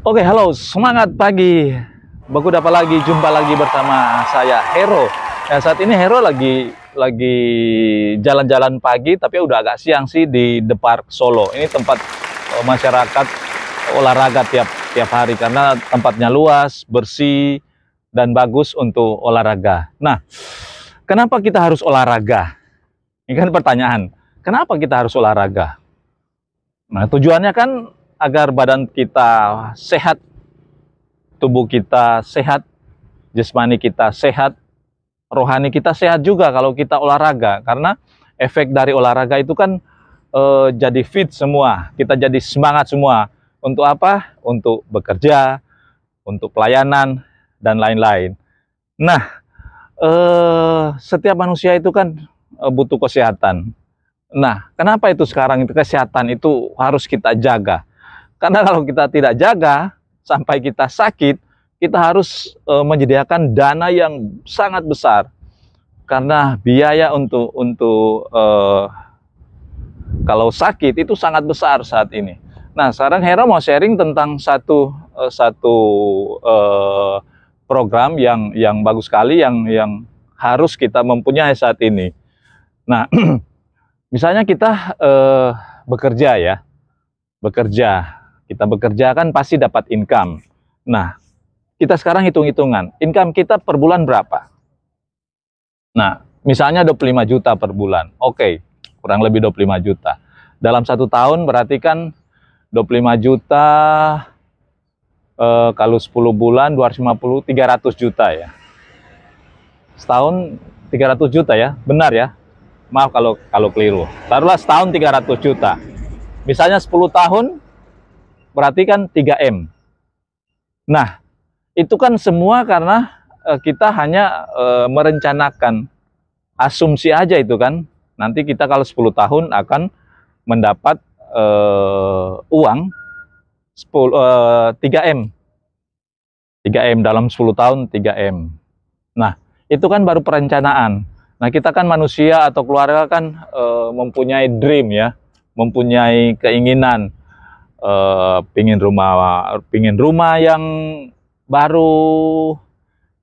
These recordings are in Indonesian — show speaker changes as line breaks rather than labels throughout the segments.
Oke, halo, semangat pagi. Baku dapat lagi jumpa lagi bersama saya Hero. Nah, saat ini Hero lagi jalan-jalan pagi, tapi udah agak siang sih di The Park Solo. Ini tempat masyarakat olahraga tiap hari karena tempatnya luas, bersih, dan bagus untuk olahraga. Nah, kenapa kita harus olahraga? Ini kan pertanyaan. Kenapa kita harus olahraga? Nah, tujuannya kan agar badan kita sehat, tubuh kita sehat, jasmani kita sehat, rohani kita sehat juga kalau kita olahraga. Karena efek dari olahraga itu kan jadi fit semua, kita jadi semangat semua. Untuk apa? Untuk bekerja, untuk pelayanan, dan lain-lain. Nah, setiap manusia itu kan butuh kesehatan. Nah, kenapa itu sekarang itu kesehatan itu harus kita jaga? Karena kalau kita tidak jaga sampai kita sakit, kita harus menyediakan dana yang sangat besar. Karena biaya untuk kalau sakit itu sangat besar saat ini. Nah, sekarang Hera mau sharing tentang satu program yang bagus sekali yang harus kita mempunyai saat ini. Nah, misalnya kita bekerja ya, kita bekerja kan pasti dapat income. Nah, kita sekarang hitung-hitungan, income kita per bulan berapa? Nah, misalnya 25 juta per bulan. Oke, kurang lebih 25 juta. Dalam 1 tahun berarti kan 25 juta, kalau 10 bulan 250, 300 juta ya. Setahun 300 juta ya, benar ya? Maaf kalau keliru. Taruhlah setahun 300 juta. Misalnya 10 tahun, berarti kan 3M. Nah, itu kan semua karena kita hanya merencanakan, asumsi aja itu kan. Nanti kita kalau 10 tahun akan mendapat uang 3M. 3M dalam 10 tahun 3M. Nah, itu kan baru perencanaan. Nah, kita kan manusia atau keluarga kan mempunyai dream ya, mempunyai keinginan, pingin rumah yang baru,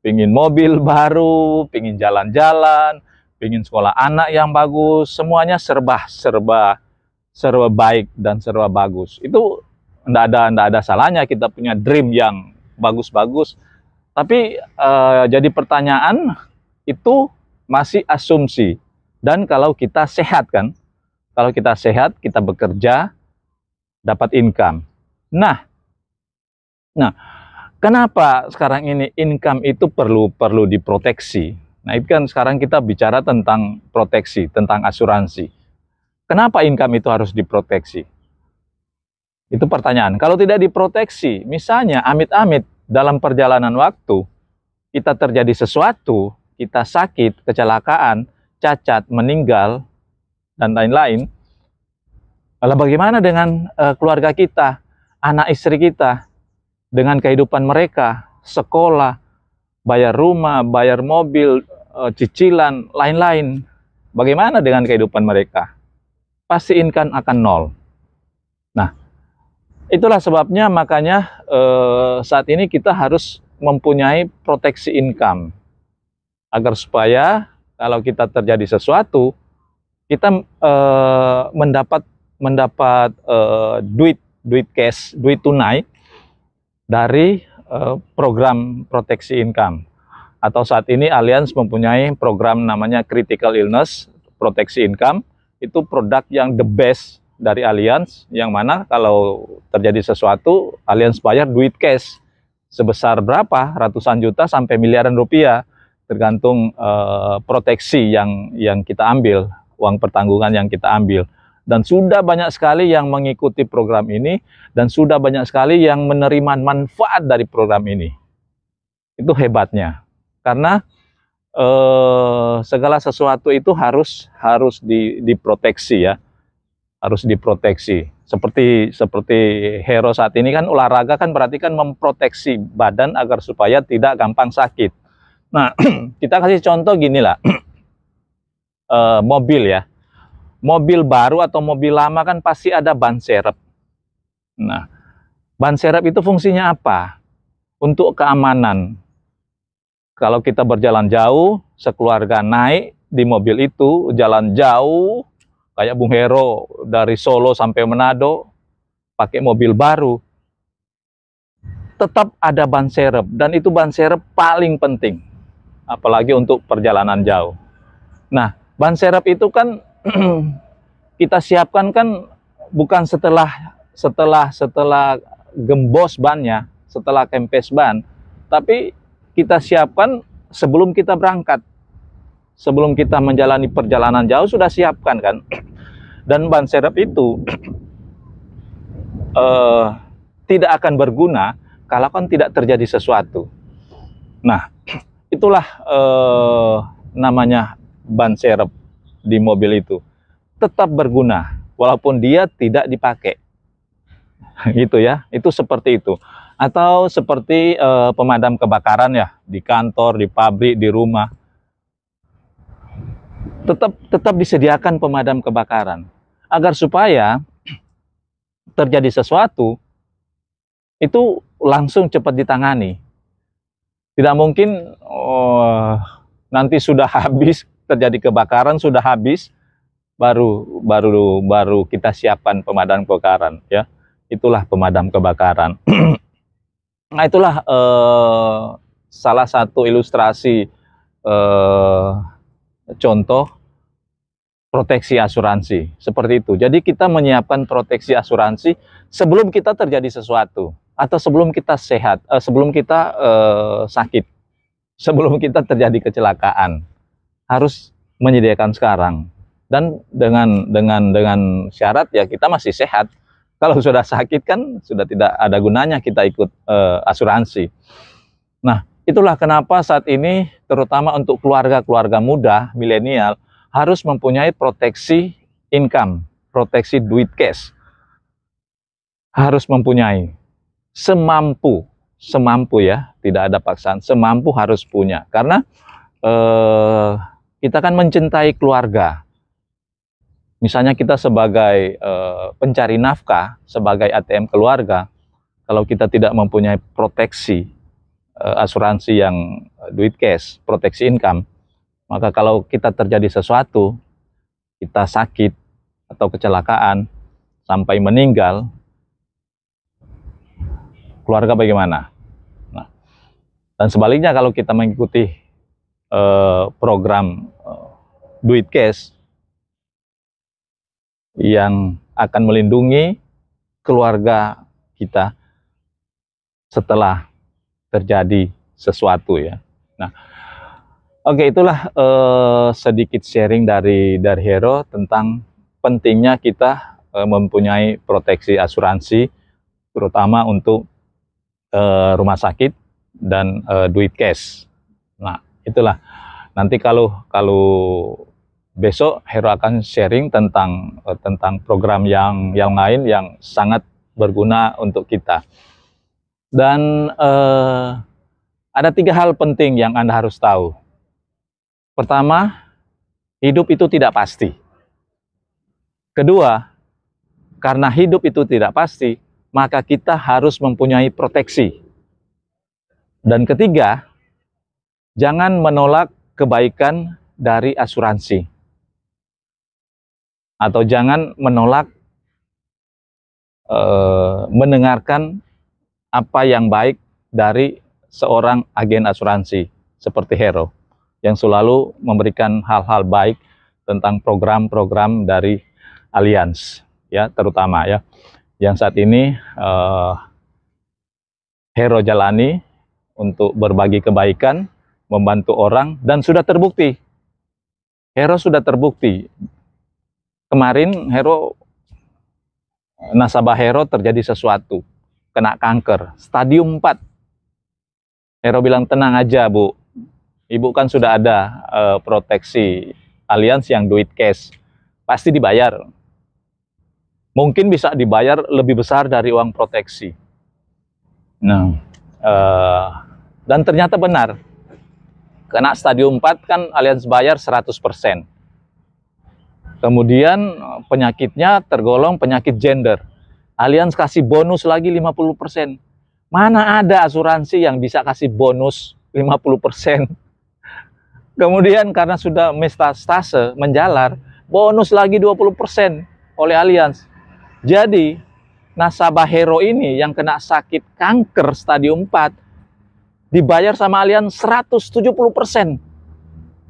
pingin mobil baru, pingin jalan-jalan, pingin sekolah anak yang bagus, semuanya serba baik dan serba bagus. Itu enggak ada salahnya kita punya dream yang bagus-bagus. Tapi jadi pertanyaan itu masih asumsi. Dan kalau kita sehat kan, kalau kita sehat, kita bekerja, dapat income. Nah, kenapa sekarang ini income itu perlu diproteksi? Nah, itu kan sekarang kita bicara tentang proteksi, tentang asuransi. Kenapa income itu harus diproteksi? Itu pertanyaan. Kalau tidak diproteksi, misalnya amit-amit dalam perjalanan waktu, kita terjadi sesuatu, kita sakit, kecelakaan, cacat, meninggal, dan lain-lain. Lalu bagaimana dengan keluarga kita, anak istri kita, dengan kehidupan mereka, sekolah, bayar rumah, bayar mobil, cicilan, lain-lain. Bagaimana dengan kehidupan mereka? Pasti income akan nol. Nah, itulah sebabnya makanya saat ini kita harus mempunyai proteksi income. Agar supaya kalau kita terjadi sesuatu, kita mendapat duit cash, duit tunai dari program proteksi income. Atau saat ini Allianz mempunyai program namanya Critical Illness Proteksi Income. Itu produk yang the best dari Allianz, yang mana kalau terjadi sesuatu, Allianz bayar duit cash sebesar berapa, ratusan juta sampai miliaran rupiah, tergantung proteksi yang kita ambil, uang pertanggungan yang kita ambil. Dan sudah banyak sekali yang mengikuti program ini, dan sudah banyak sekali yang menerima manfaat dari program ini. Itu hebatnya. Karena segala sesuatu itu harus diproteksi ya. Harus diproteksi. Seperti Hero saat ini kan olahraga kan berarti kan memproteksi badan agar supaya tidak gampang sakit. Nah, kita kasih contoh gini lah. Mobil ya. Mobil baru atau mobil lama kan pasti ada ban serep. Nah, Ban serep itu fungsinya apa? Untuk keamanan. Kalau kita berjalan jauh, sekeluarga naik di mobil itu, jalan jauh, kayak Bung Hero dari Solo sampai Manado, pakai mobil baru, tetap ada ban serep, dan itu ban serep paling penting, apalagi untuk perjalanan jauh. Nah, ban serep itu kan kita siapkan kan bukan setelah gembos bannya, setelah kempes ban, tapi kita siapkan sebelum kita berangkat, sebelum kita menjalani perjalanan jauh sudah siapkan kan. Dan ban serep itu tidak akan berguna kalau kan tidak terjadi sesuatu. Nah, itulah namanya ban serep di mobil itu. Tetap berguna walaupun dia tidak dipakai. Gitu ya, itu seperti itu. Atau seperti pemadam kebakaran ya, di kantor, di pabrik, di rumah. Tetap disediakan pemadam kebakaran agar supaya terjadi sesuatu itu langsung cepat ditangani. Tidak mungkin nanti sudah habis, terjadi kebakaran sudah habis, baru kita siapkan pemadam kebakaran ya. Itulah pemadam kebakaran. Nah, itulah salah satu ilustrasi contoh proteksi asuransi seperti itu. Jadi kita menyiapkan proteksi asuransi sebelum kita terjadi sesuatu, atau sebelum kita sehat, sebelum kita sakit, sebelum kita terjadi kecelakaan, harus menyediakan sekarang. Dan dengan syarat ya kita masih sehat. Kalau sudah sakit kan sudah tidak ada gunanya kita ikut asuransi. Nah, itulah kenapa saat ini terutama untuk keluarga-keluarga muda, milenial, harus mempunyai proteksi income, proteksi duit cash. Harus mempunyai. Semampu ya, tidak ada paksaan, semampu harus punya. Karena kita kan mencintai keluarga. Misalnya kita sebagai pencari nafkah, sebagai ATM keluarga, kalau kita tidak mempunyai proteksi asuransi yang duit cash, proteksi income, maka kalau kita terjadi sesuatu, kita sakit atau kecelakaan sampai meninggal, keluarga bagaimana? Nah, dan sebaliknya kalau kita mengikuti program duit cash yang akan melindungi keluarga kita setelah terjadi sesuatu ya. Nah, oke, itulah sedikit sharing dari Hero tentang pentingnya kita mempunyai proteksi asuransi, terutama untuk rumah sakit dan duit cash. Nah, itulah. Nanti kalau besok Hero akan sharing tentang program yang lain yang sangat berguna untuk kita. Dan ada 3 hal penting yang Anda harus tahu. Pertama, hidup itu tidak pasti. Kedua, karena hidup itu tidak pasti, maka kita harus mempunyai proteksi. Dan ketiga, jangan menolak kebaikan dari asuransi. Atau jangan menolak mendengarkan apa yang baik dari seorang agen asuransi seperti Hero yang selalu memberikan hal-hal baik tentang program-program dari Allianz ya, terutama ya yang saat ini Hero jalani untuk berbagi kebaikan, membantu orang, dan sudah terbukti. Hero sudah terbukti. Kemarin nasabah Hero terjadi sesuatu, kena kanker, stadium 4. Hero bilang, tenang aja Bu, Ibu kan sudah ada proteksi Allianz yang duit cash, pasti dibayar. Mungkin bisa dibayar lebih besar dari uang proteksi. Nah, dan ternyata benar, kena stadium 4 kan Allianz bayar 100%. Kemudian penyakitnya tergolong penyakit gender. Allianz kasih bonus lagi 50%. Mana ada asuransi yang bisa kasih bonus 50%? Kemudian karena sudah metastase, menjalar, bonus lagi 20% oleh Allianz. Jadi, nasabah Hero ini yang kena sakit kanker stadium 4, dibayar sama Allianz 170%.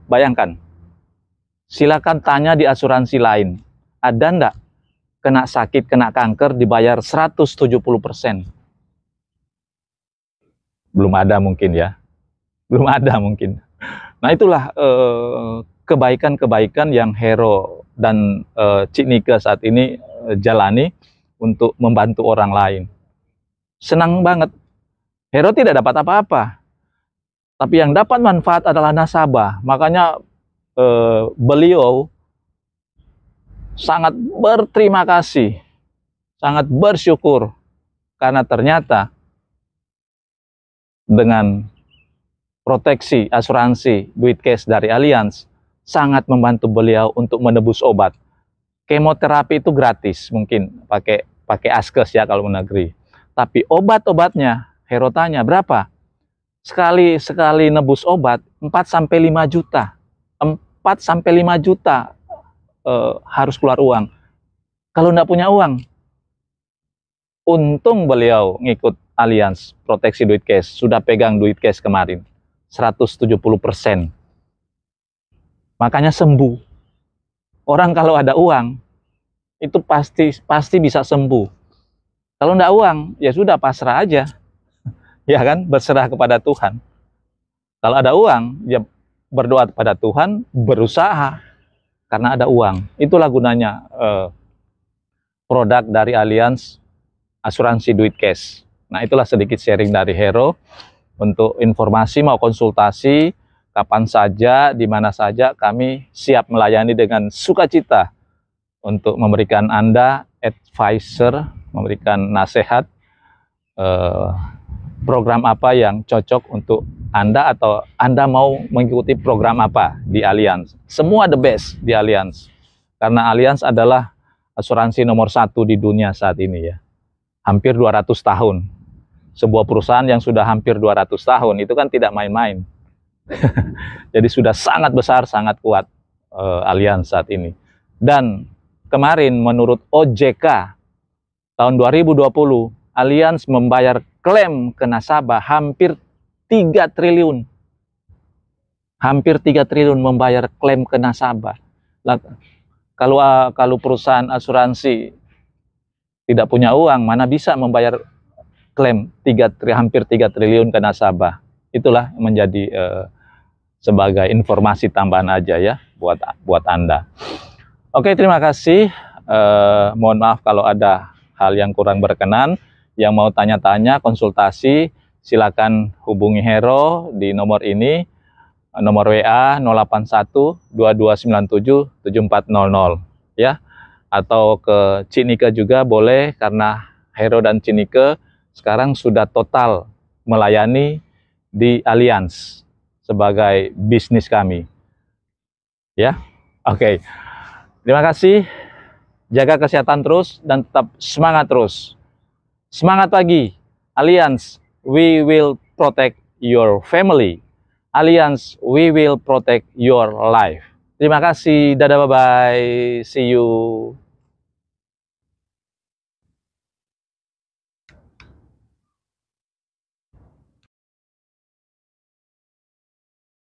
Bayangkan. Silakan tanya di asuransi lain. Ada enggak kena sakit, kena kanker, dibayar 170%? Belum ada mungkin ya. Belum ada mungkin. Nah itulah kebaikan-kebaikan yang Hero dan Cik Nike saat ini jalani untuk membantu orang lain. Senang banget. Hero tidak dapat apa-apa, tapi yang dapat manfaat adalah nasabah. Makanya beliau sangat berterima kasih, sangat bersyukur, karena ternyata dengan proteksi asuransi duit cash dari Allianz sangat membantu beliau untuk menebus obat. Kemoterapi itu gratis, mungkin pakai askes ya kalau negeri. Tapi obat-obatnya, Hero tanya berapa? Sekali nebus obat 4-5 juta. 4-5 juta harus keluar uang. Kalau nggak punya uang, untung beliau ngikut Allianz proteksi duit cash, sudah pegang duit cash kemarin 170%. Makanya sembuh. Orang kalau ada uang itu pasti bisa sembuh. Kalau nggak uang, ya sudah pasrah aja. Ya kan, berserah kepada Tuhan. Kalau ada uang, ya berdoa kepada Tuhan, berusaha karena ada uang. Itulah gunanya produk dari Allianz asuransi duit cash. Nah, itulah sedikit sharing dari Hero. Untuk informasi mau konsultasi kapan saja, di mana saja, kami siap melayani dengan sukacita untuk memberikan Anda advisor, memberikan nasihat program apa yang cocok untuk Anda, atau Anda mau mengikuti program apa di Allianz. Semua the best di Allianz. Karena Allianz adalah asuransi nomor 1 di dunia saat ini ya. Hampir 200 tahun. Sebuah perusahaan yang sudah hampir 200 tahun itu kan tidak main-main. Jadi sudah sangat besar, sangat kuat Allianz saat ini. Dan kemarin menurut OJK tahun 2020, Allianz membayar klaim ke nasabah hampir 3 triliun. Hampir 3 triliun membayar klaim ke nasabah. Kalau perusahaan asuransi tidak punya uang, mana bisa membayar klaim hampir 3 triliun ke nasabah. Itulah menjadi sebagai informasi tambahan aja ya buat Anda. Oke, terima kasih. Mohon maaf kalau ada hal yang kurang berkenan. Yang mau tanya-tanya, konsultasi, silakan hubungi Hero di nomor ini, nomor WA 081 2297 7400 ya. Atau ke Cik Nike juga boleh, karena Hero dan Cik Nike sekarang sudah total melayani di Allianz sebagai bisnis kami. Ya. Oke. Terima kasih. Jaga kesehatan terus dan tetap semangat terus. Semangat pagi. Allianz, we will protect your family. Allianz, we will protect your life. Terima kasih. Dadah, bye-bye. See you.